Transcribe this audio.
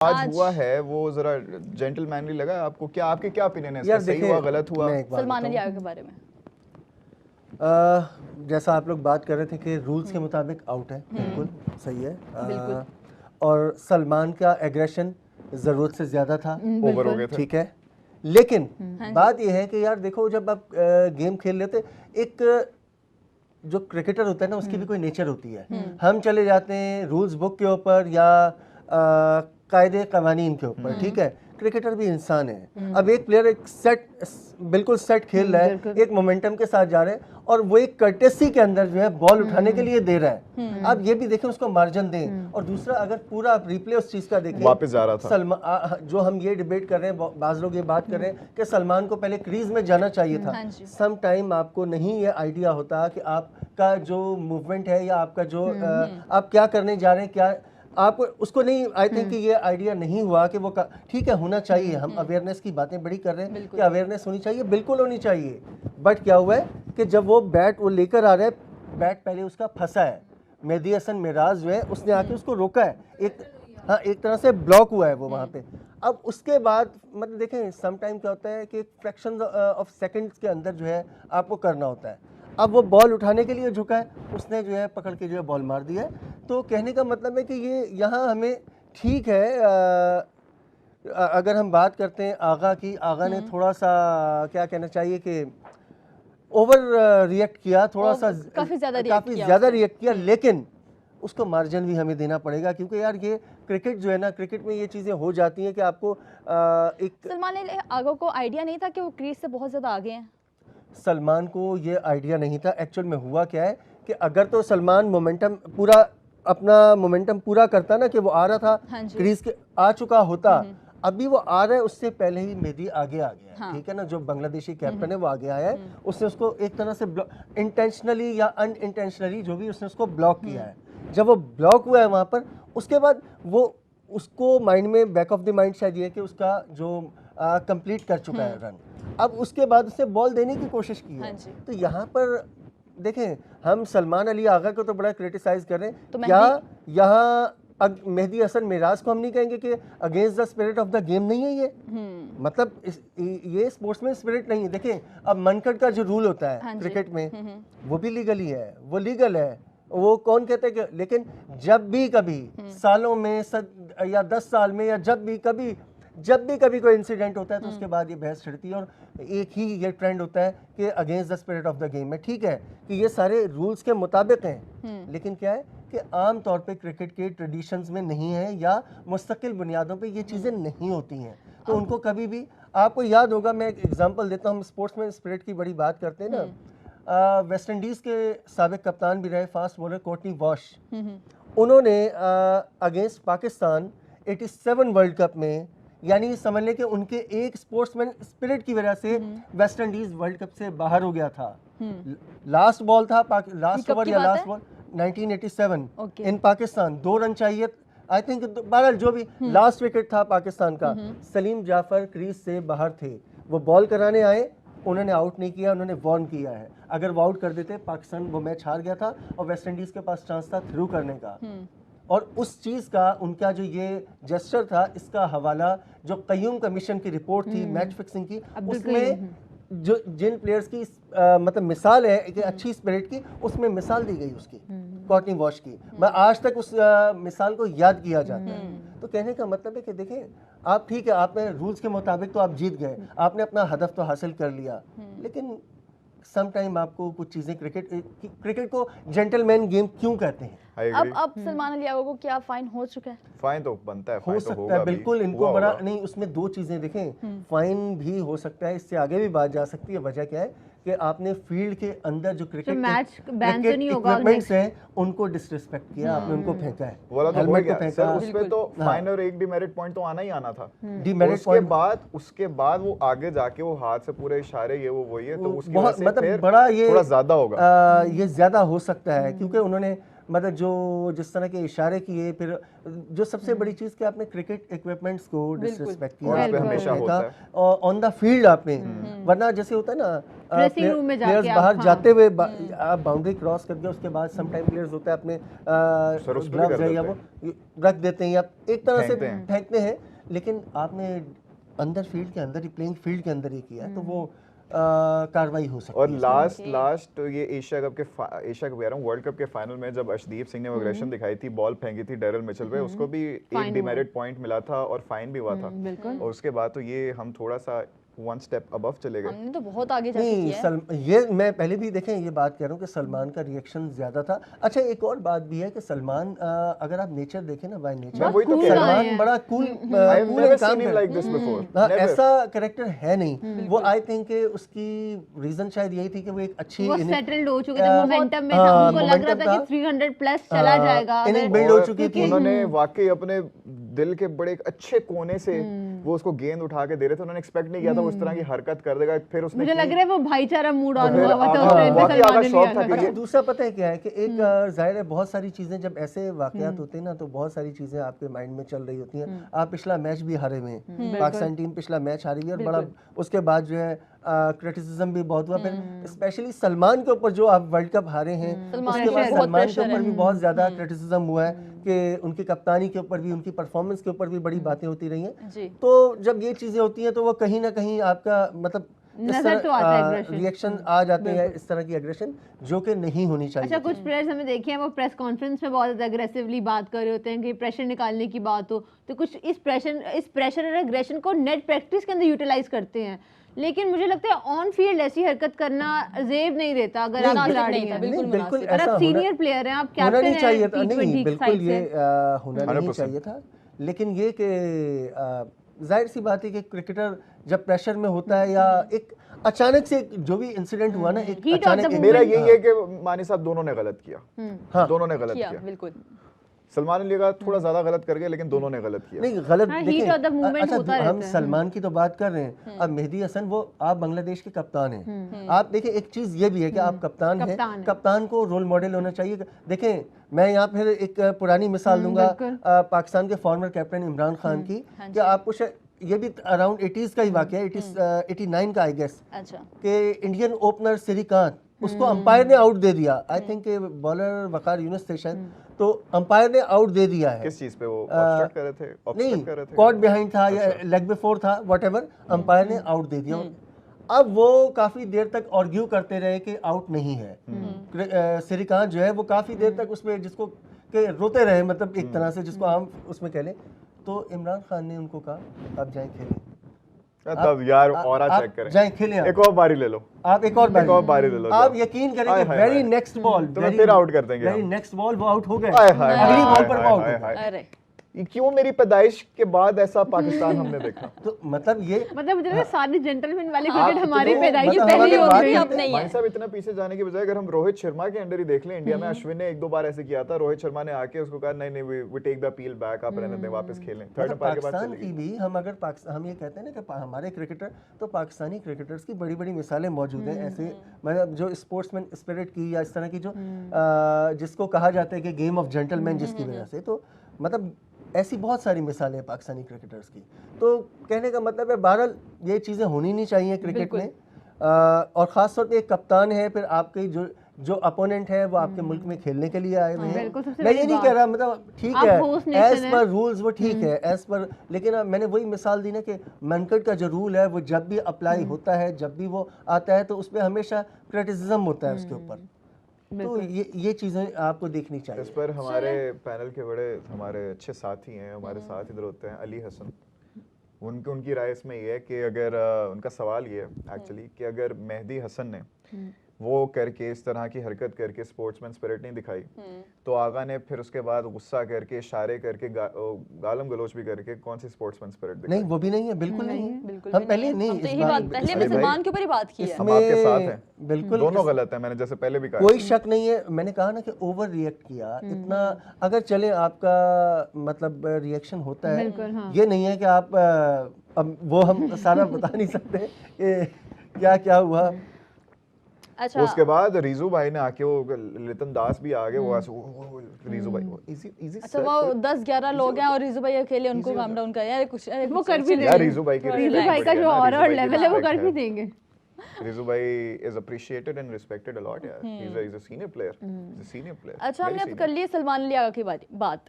आज हुआ है वो जरा जेंटलमैनली लगा आपको? क्या आपके क्या ओपिनियन है इसका? सही हुआ, गलत हुआ? सलमान अली आगा के बारे में जैसा आप लोग बात कर रहे थे कि रूल्स के मुताबिक आउट है, बिल्कुल सही है। और सलमान का एग्रेशन ज़रूरत से ज़्यादा था, ओवर हो गए थे, ठीक है। लेकिन बात यह है कि यार देखो, जब आप गेम खेल लेते, एक जो क्रिकेटर होता है ना, उसकी भी कोई नेचर होती है। हम चले जाते हैं रूल्स बुक के ऊपर या कायदे कवानीन के ऊपर, ठीक है। क्रिकेटर भी इंसान है। अब एक प्लेयर एक सेट बिल्कुल सेट खेल रहा है, एक मोमेंटम के साथ जा रहे हैं, और वो एक कर्टेसी के अंदर जो है बॉल उठाने के लिए दे रहा है। अब ये भी देखें, उसको मार्जिन दें। और दूसरा, अगर पूरा रिप्ले उस चीज का देखें, वापस जा रहा था सलमान, जो हम ये डिबेट कर रहे हैं, बाज लोग ये बात कर रहे हैं कि सलमान को पहले क्रीज में जाना चाहिए था। सम टाइम आपको नहीं ये आइडिया होता कि आपका जो मूवमेंट है या आपका जो आप क्या करने जा रहे हैं, क्या आप उसको नहीं, आई थिंक कि ये आइडिया नहीं हुआ कि वो ठीक है, होना चाहिए। हम अवेयरनेस की बातें बड़ी कर रहे हैं कि अवेयरनेस होनी चाहिए, बिल्कुल होनी चाहिए। बट क्या हुआ है कि जब वो बैट वो लेकर आ रहा है, बैट पहले उसका फंसा है, मेहदी हसन मिराज जो है उसने आके उसको रोका है, एक तरह से ब्लॉक हुआ है वो वहाँ पे। अब उसके बाद मतलब देखें, सम टाइम क्या होता है कि फ्रैक्शन ऑफ सेकंड्स के अंदर जो है आपको करना होता है। अब वो बॉल उठाने के लिए झुका है, उसने जो है पकड़ के जो है बॉल मार दिया है। तो कहने का मतलब है कि ये यहाँ हमें ठीक है। अगर हम बात करते हैं आगा की, आगा ने थोड़ा सा क्या कहना चाहिए कि ओवर रिएक्ट किया, थोड़ा सा काफ़ी ज़्यादा रिएक्ट किया। लेकिन उसको मार्जिन भी हमें देना पड़ेगा, क्योंकि यार ये क्रिकेट जो है ना, क्रिकेट में ये चीज़ें हो जाती हैं कि आपको एक सलमान अली आगा को आइडिया नहीं था कि वो क्रीज से बहुत ज़्यादा आगे हैं। सलमान को ये आइडिया नहीं था। एक्चुअल में हुआ क्या है कि अगर तो सलमान मोमेंटम पूरा अपना मोमेंटम पूरा करता ना, कि वो आ रहा था क्रीज के आ चुका होता, अभी वो आ रहा है, उससे पहले ही मेहदी आगे आ गया है, ठीक है ना। जो बांग्लादेशी कैप्टन है वो आगे आया है, उसने उसको एक तरह से इंटेंशनली या अनइंटेंशनली जो भी, उसने उसको ब्लॉक किया है। जब वो ब्लॉक हुआ है वहाँ पर, उसके बाद वो उसको माइंड में बैक ऑफ द माइंड शायद ये कि उसका जो कंप्लीट कर चुका है रन, अब उसके बाद उसने बॉल देने की कोशिश की है। तो यहाँ पर देखें, हम सलमान अली आगा को तो बड़ा क्रिटिसाइज कर रहे हैं, तो क्या यहाँ मेहदी हसन मिराज को हम नहीं कहेंगे कि against the spirit of the game नहीं है ये? मतलब ये स्पोर्ट्समैन स्पिरिट नहीं है। देखें, अब मनकट का जो रूल होता है क्रिकेट में, वो भी लीगल ही है, वो लीगल है, वो कौन कहते हैं कि, लेकिन जब भी कभी सालों में या 10 साल में या जब भी कभी कोई इंसिडेंट होता है, तो उसके बाद ये बहस छिड़ती है, और एक ही ये ट्रेंड होता है कि against the spirit of the game है। ठीक है कि ये सारे रूल्स के मुताबिक हैं, लेकिन क्या है कि आम तौर पे क्रिकेट के ट्रेडिशंस में नहीं है, या मुस्तकिल बुनियादों पे ये चीज़ें नहीं होती हैं। तो उनको कभी भी, आपको याद होगा, मैं एक एग्जांपल देता हूँ, हम स्पोर्ट्समैन स्पिरिट की बड़ी बात करते हैं ना। वेस्ट इंडीज़ के साबिक कप्तान भी रहे, फास्ट बॉलर कोर्टनी वॉश, उन्होंने अगेंस्ट पाकिस्तान 87 वर्ल्ड कप में, यानी समझ लें कि उनके एक स्पोर्ट्समैन स्पिरिट की वजह से वेस्ट इंडीज वर्ल्ड कप से बाहर हो गया था। लास्ट बॉल था, लास्ट ओवर या लास्ट बॉल 1987 इन पाकिस्तान, 2 रन चाहिए, आई थिंक, बहरहाल जो भी लास्ट विकेट था पाकिस्तान का। सलीम जाफर क्रीज से बाहर थे, वो बॉल कराने आए, उन्होंने आउट नहीं किया, उन्होंने वार्न किया है। अगर वो आउट कर देते, पाकिस्तान वो मैच हार गया था, और वेस्ट इंडीज के पास चांस था थ्रू करने का। और उस चीज़ का उनका जो ये जेस्चर था, इसका हवाला जो कयूम कमीशन की रिपोर्ट थी मैच फिक्सिंग की, उसमें जो जिन प्लेयर्स की मतलब मिसाल है कि अच्छी स्पिरिट की, उसमें मिसाल दी गई उसकी, कोर्टनी वॉश की। मैं आज तक उस मिसाल को याद किया जाता है। तो कहने का मतलब है कि देखें, आप ठीक है, आपने रूल्स के मुताबिक तो आप जीत गए, आपने अपना हदफ तो हासिल कर लिया, लेकिन सम टाइम आपको कुछ चीजें, क्रिकेट को जेंटलमैन गेम क्यों कहते हैं? अब सलमान अली आगा को क्या फाइन हो चुका है? फाइन तो बनता है, हो सकता है, बिल्कुल। इनको बड़ा नहीं, उसमें 2 चीजें देखें, फाइन भी हो सकता है, इससे आगे भी बात जा सकती है। वजह क्या है कि आपने फील्ड के अंदर जो क्रिकेट इक्विपमेंट्स हैं, उनको डिसरिस्पेक्ट किया, आपने उनको फेंका है, हेलमेट को फेंका। उसमें तो फाइन और एक डिमेरिट पॉइंट तो आना ही आना था। डिमेरिट पॉइंट उसके बाद वो आगे जाके वो हाथ से पूरे इशारे ये वो ये, तो उसकी वजह से मतलब बड़ा ये थोड़ा ज्यादा होगा, ये ज्यादा हो सकता है, क्योंकि उन्होंने मतलब जो जिस तरह के इशारे किए, फिर जो सबसे बड़ी चीज़ कि आपने क्रिकेट इक्विपमेंट्स को डिसरिस्पेक्ट किया, और इस पे हमेशा होता है ऑन द फील्ड आपने, वरना जैसे होता है ना ड्रेसिंग रूम में प्लेयर्स जाके बाहर आप, जाते हुए आप बाउंड्री क्रॉस करके उसके बाद सम टाइम प्लेयर्स होता है अपने ग्लव्स है या वो रख देते हैं या एक तरह से फेंकते हैं, लेकिन आपने अंदर फील्ड के अंदर ही, प्लेइंग फील्ड के अंदर ही किया है, तो वो कार्रवाई हो सकती है। और लास्ट ये एशिया कप कह रहा हूँ, वर्ल्ड कप के फाइनल में जब अर्शदीप सिंह ने एग्रेशन दिखाई थी, बॉल फेंकी थी डेरिल मिचेल पे, उसको भी एक डिमेरिट पॉइंट मिला था और फाइन भी हुआ था। और उसके बाद तो ये हम थोड़ा सा वन स्टेप अबव चले गए। हमने तो बहुत आगे जाके किया है। ये मैं पहले भी देखें ये बात कह रहा हूँ कि सलमान का रिएक्शन ज्यादा था। अच्छा एक और बात भी है कि सलमान अगर आप नेचर देखें ना, बाय नेचर सलमान बड़ा कूल काम है, ऐसा कैरेक्टर है नहीं वो। आई थिंक उसकी रीजन शायद यही थी कि वो एक अच्छी सेटल्ड हो चुके थे, मोमेंटम में था, उनको लग रहा था कि 300 प्लस चला जाएगा, इनिंग बिल्ड हो चुकी थी। उन्होंने वाकई अपने दिल के बड़े अच्छे कोने से वो उसको गेंद उठा के दे रहे थे, उन्होंने एक्सपेक्ट नहीं किया था उस तरह की हरकत कर देगा। फिर उसने मुझे लग रहा है वो भाईचारा मूड ऑन फिर हुआ था उस टाइम पे वाकई सलमान आधा ने शौक लिया था था। कि दूसरा पता है क्या है कि एक जाहिर है बहुत सारी चीजें जब ऐसे वाकयात होते हैं ना, तो बहुत सारी चीजें आपके माइंड में चल रही होती हैं। आप पिछला मैच भी हारे हुए हैं, पाकिस्तान टीम पिछला मैच हारी हुई और बड़ा उसके बाद जो है क्रिटिसिज्म भी बहुत हुआ। फिर स्पेशली सलमान के ऊपर जो आप वर्ल्ड कप हारे हैं, उसके बाद सलमान के ऊपर भी बहुत ज्यादा क्रिटिसिज्म हुआ है कि उनकी कप्तानी के ऊपर भी, उनकी परफॉर्मेंस के ऊपर भी बड़ी बातें होती रही हैं। तो जब ये चीजें होती हैं तो वो कहीं ना कहीं आपका मतलब नजर तो आता है aggression। रिएक्शन आ जाते हैं, इस तरह की एग्रेशन जो कि नहीं होनी चाहिए। अच्छा कुछ प्लेयर्स हमें देखे हैं वो प्रेस कॉन्फ्रेंस में बहुत ज़्यादा अग्रेसिवली बात कर रहे होते हैं कि प्रेशर निकालने की बात हो, तो कुछ इस प्रेशर और एग्रेशन को नेट प्रैक्टिस के अंदर यूटिलाइज करते हैं, लेकिन मुझे लगता है ऑन फील्ड ऐसी हरकत करना जेब नहीं देता। अगर आप खिलाड़ी हैं, बिल्कुल और आप सीनियर प्लेयर हैं, आप कैप्टन हैं T20 बिल्कुल ये होना नहीं चाहिए था। लेकिन ये कि जाहिर सी बात है कि क्रिकेटर जब प्रेशर में होता है या एक अचानक से जो भी इंसिडेंट हुआ ना, एक अचानक मेरा यही है कि मानी साहब दोनों ने गलत किया, हाँ दोनों ने गलत किया बिल्कुल। सलमान अली का थोड़ा ज्यादा गलत कर गए, लेकिन दोनों ने गलत किया। नहीं गलत देखिए, अच्छा हम सलमान की तो बात कर रहे हैं, अब मेहदी हसन वो आप बांग्लादेश के कप्तान हैं। आप देखिए एक चीज ये भी है कि आप कप्तान हैं, कप्तान को रोल मॉडल होना चाहिए। देखें मैं यहाँ फिर एक पुरानी मिसाल दूंगा पाकिस्तान के फॉर्मर कैप्टन इमरान खान की, कि आपको ये भी अराउंड 80s का ही वाकया है, 89 का आई गेस, कि इंडियन ओपनर श्रीकांत उसको अंपायर ने आउट दे दिया। आई थिंक बॉलर वकार यूनुस थे शायद, तो अंपायर ने आउट दे दिया है। किस चीज पे वो ऑब्स्ट्रक्ट कर रहे थे? नहीं, कॉट बिहाइंड था या लेग बिफोर था, व्हाटएवर, अंपायर ने आउट दे दिया। अब वो काफी देर तक आर्ग्यू करते रहे कि आउट नहीं है। श्रीकांत जो है वो काफी देर तक उसमें जिसको के रोते रहे, मतलब एक तरह से जिसको हम उसमें कह लें। तो इमरान खान ने उनको कहा आप जाएं खेलें, तब यार और चेक करें, जाएं खेलें, एक और बारी ले लो, आप एक और बारी ले लो। आप यकीन करेंगे वेरी नेक्स्ट बॉल तो फिर आउट कर देंगे, वेरी नेक्स्ट बॉल वो आउट हो गए, अगली बॉल पर वो आउट हो गए। क्यों मेरी पैदाइश के बाद ऐसा पाकिस्तान हमने देखा? तो मतलब ये मुझे सारे जेंटलमैन वाले क्रिकेट हमारी पैदाइश पहले ही हो गई, अब नहीं है। साहब इतना पीछे जाने के बजाय अगर हम रोहित शर्मा के अंडर ही देख लें, इंडिया में अश्विन ने एक दो बार ऐसे किया था, रोहित शर्मा ने आके उसको कहा नहीं we take the appeal back, आप रहने दें, वापस खेलें। थर्ड अंपायर के बाद पाकिस्तान की भी हम अगर हम ये कहते हैं ना कि हमारे क्रिकेटर, तो पाकिस्तानी क्रिकेटर्स की बड़ी बड़ी मिसालें मौजूद हैं ऐसे, मतलब जो स्पोर्ट्समैन स्पिरिट की या इस तरह की जो जिसको कहा जाता है कि गेम ऑफ जेंटलमैन, जिसकी वजह से, तो मतलब ऐसी बहुत सारी मिसालें हैं पाकिस्तानी क्रिकेटर्स की। तो कहने का मतलब है बहरहाल ये चीज़ें होनी नहीं चाहिए क्रिकेट में, और ख़ास तौर पे एक कप्तान है, फिर आपके जो अपोनेंट है वो आपके मुल्क में खेलने के लिए आए हुए हैं। मैं ये नहीं कह रहा, मतलब ठीक है एज पर रूल्स वो ठीक है एज पर, लेकिन मैंने वही मिसाल दी ना कि मनकट का जो रूल है वो जब भी अप्लाई होता है, जब भी वो आता है, तो उस पर हमेशा क्रिटिसिज्म होता है उसके ऊपर। तो ये चीज़ें आपको देखनी चाहिए। इस पर हमारे पैनल के बड़े हमारे अच्छे साथी हैं, हमारे साथ इधर होते हैं, अली हसन, उनकी राय इसमें ये है कि अगर उनका सवाल ये है एक्चुअली कि अगर मेहदी हसन ने वो करके इस तरह की हरकत करके स्पोर्ट्समैन स्पिरिट नहीं दिखाई, तो आगा ने फिर उसके बाद गुस्सा करके, इशारे करके, गालम गलोच भी करके कौन सी स्पोर्ट्समैन स्पिरिट दिखाई? नहीं, वो भी नहीं है, बिल्कुल नहीं है। हम पहले नहीं, यही बात पहले भी सलमान के ऊपर ही बात की है, हम आपके साथ हैं, बिल्कुल दोनों गलत है, मैंने जैसे पहले भी कहा, कोई शक नहीं है। मैंने कहा ना कि ओवर रिएक्ट किया इतना, अगर चले आपका मतलब रिएक्शन होता है, ये नहीं है कि आप अब वो हम सारा बता नहीं सकते क्या क्या हुआ। अच्छा। उसके बाद रिजू भाई ने आके वो लितन दास भी आ गए, वो ऐसे वो रिजू भाई वो इजी इजी अच्छा वो 10-11 लोग हैं और रिजू भाई अकेले उनको काम डाउन कर यार कुछ वो कर भी यार रिजू भाई की रिजू भाई का जो और लेवल है वो कर भी देंगे। रिजू भाई is appreciated and respected a lot यार, he's a senior player, he's a senior player। अच्छा हमने अब कर ली सलमान अली आगा की बात,